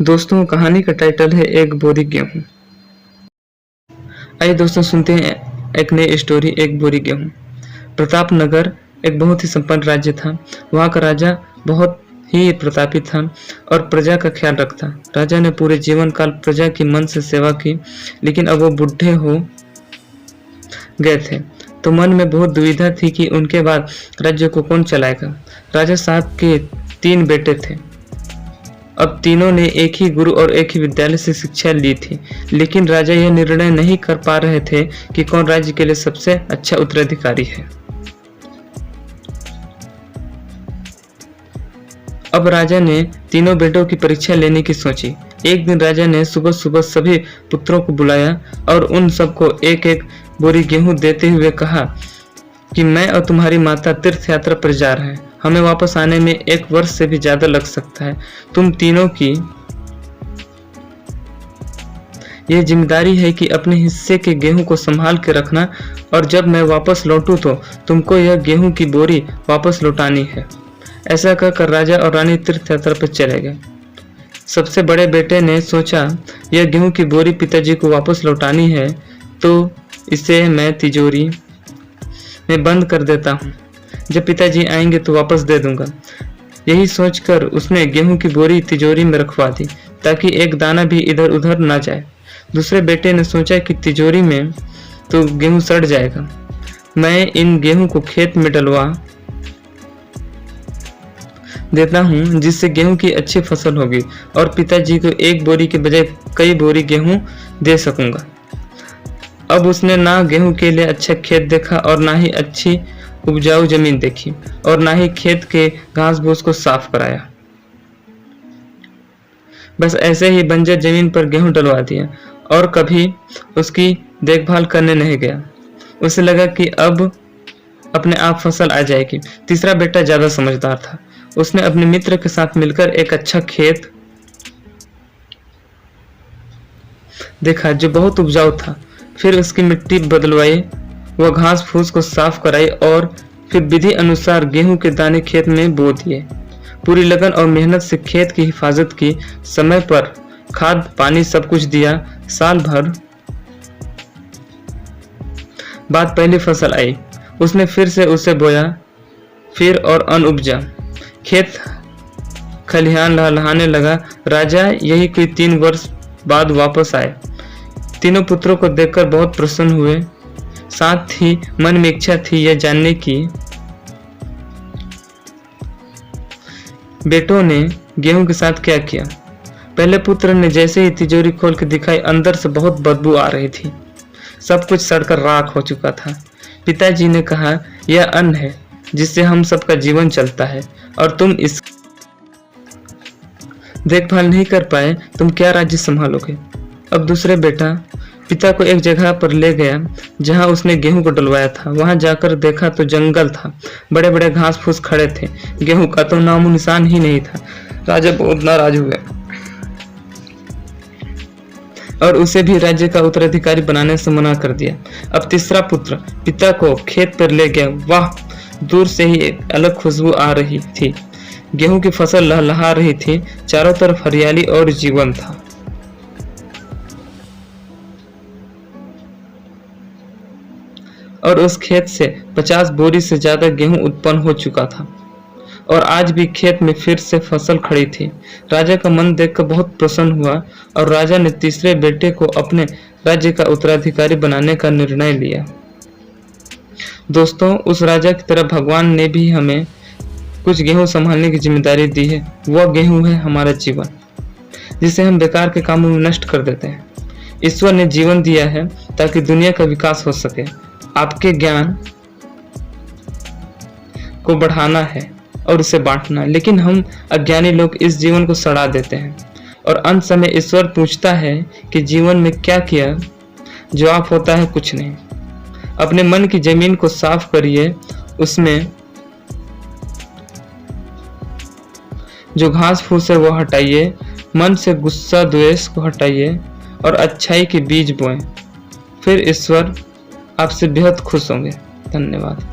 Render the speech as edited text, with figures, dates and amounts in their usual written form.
दोस्तों, कहानी का टाइटल है एक बोरी गेहूं। आइए दोस्तों सुनते हैं एक नई स्टोरी, एक बोरी गेहूं। प्रतापनगर एक बहुत ही संपन्न राज्य था। वहाँ का राजा बहुत ही प्रतापी था और प्रजा का ख्याल रखता। राजा ने पूरे जीवन काल प्रजा की मन से सेवा की, लेकिन अब वो बूढ़े हो गए थे, तो मन में बहुत दुविधा थी कि उनके बाद राज्य को कौन चलाएगा। राजा साहब के 3 बेटे थे। अब तीनों ने एक ही गुरु और एक ही विद्यालय से शिक्षा ली थी, लेकिन राजा यह निर्णय नहीं कर पा रहे थे कि कौन राज्य के लिए सबसे अच्छा उत्तराधिकारी है। अब राजा ने तीनों बेटों की परीक्षा लेने की सोची। एक दिन राजा ने सुबह सुबह सभी पुत्रों को बुलाया और उन सबको एक एक बोरी गेहूं देते हुए कहा कि मैं और तुम्हारी माता तीर्थ यात्रा पर जा रहे हैं। हमें वापस आने में 1 वर्ष से भी ज्यादा लग सकता है। तुम तीनों की यह जिम्मेदारी है कि अपने हिस्से के गेहूं को संभाल के रखना, और जब मैं वापस लौटूं तो तुमको यह गेहूं की बोरी वापस लौटानी है। ऐसा कहकर राजा और रानी तीर्थ यात्रा पर चले गए। सबसे बड़े बेटे ने सोचा, यह गेहूं की बोरी पिताजी को वापस लौटानी है तो इसे मैं तिजोरी में बंद कर देता हूँ। जब पिताजी आएंगे तो वापस दे दूंगा। यही सोचकर उसने गेहूं की बोरी तिजोरी में रखवा दी, ताकि एक दाना भी इधर उधर ना जाए। दूसरे बेटे ने सोचा कि तिजोरी में तो गेहूं सड़ जाएगा, मैं इन गेहूं को खेत में डलवा देता हूँ, जिससे गेहूं की अच्छी फसल होगी और पिताजी को 1 बोरी के बजाय कई बोरी गेहूं दे सकूंगा। अब उसने ना गेहूं के लिए अच्छा खेत देखा और ना ही अच्छी उपजाऊ जमीन देखी, और ना ही खेत के घास फूस को साफ कराया। बस ऐसे ही बंजर जमीन पर गेहूं डलवा दिया और कभी उसकी देखभाल करने नहीं गया। उसे लगा कि अब अपने आप फसल आ जाएगी। तीसरा बेटा ज्यादा समझदार था। उसने अपने मित्र के साथ मिलकर एक अच्छा खेत देखा जो बहुत उपजाऊ था। फिर उसकी मिट्टी बदलवाई, वह घास फूस को साफ कराई और फिर विधि अनुसार गेहूं के दाने खेत में बो दिए। पूरी लगन और मेहनत से खेत की हिफाजत की, समय पर खाद पानी सब कुछ दिया। साल भर बाद पहली फसल आई। उसने फिर से उसे बोया, फिर और अन्न उपजा। खेत खलिहान लहलहाने लगा। राजा यही कोई 3 वर्ष बाद वापस आए। तीनों पुत्रों को देखकर बहुत प्रसन्न हुए। साथ ही मन में इच्छा थी यह जानने की बेटों ने गेहूं के साथ क्या किया। पहले पुत्र ने जैसे ही तिजोरी खोल के दिखाई, अंदर से बहुत बदबू आ रही थी। सब कुछ सड़कर राख हो चुका था। पिताजी ने कहा, यह अन्न है जिससे हम सबका जीवन चलता है, और तुम इस देखभाल नहीं कर पाए, तुम क्या राज्य संभालोगे। अब दूसरे बेटा पिता को एक जगह पर ले गया जहां उसने गेहूं को डलवाया था। वहां जाकर देखा तो जंगल था, बड़े बड़े घास फूस खड़े थे, गेहूं का तो नामो निशान ही नहीं था। राजा बहुत नाराज हुए और उसे भी राज्य का उत्तराधिकारी बनाने से मना कर दिया। अब तीसरा पुत्र पिता को खेत पर ले गया। वाह, दूर से ही एक अलग खुशबू आ रही थी। गेहूं की फसल लहलहा रही थी, चारों तरफ हरियाली और जीवन था। और उस खेत से 50 बोरी से ज्यादा गेहूं उत्पन्न हो चुका था, और आज भी खेत में फिर से फसल खड़ी थी। राजा का मन देखकर बहुत प्रसन्न हुआ और राजा ने तीसरे बेटे को अपने राज्य का उत्तराधिकारी बनाने का निर्णय लिया। दोस्तों, उस राजा की तरह भगवान ने भी हमें कुछ गेहूं संभालने की जिम्मेदारी दी है। वह गेहूं है हमारा जीवन, जिसे हम बेकार के कामों में नष्ट कर देते हैं। ईश्वर ने जीवन दिया है ताकि दुनिया का विकास हो सके। आपके ज्ञान को बढ़ाना है और उसे बांटना, लेकिन हम अज्ञानी लोग इस जीवन को सड़ा देते हैं, और अंत समय ईश्वर पूछता है कि जीवन में क्या किया। जवाब होता है कुछ नहीं। अपने मन की जमीन को साफ करिए, उसमें जो घास फूस है वो हटाइए, मन से गुस्सा द्वेष को हटाइए और अच्छाई के बीज बोएं। फिर ईश्वर आपसे बेहद खुश होंगे। धन्यवाद।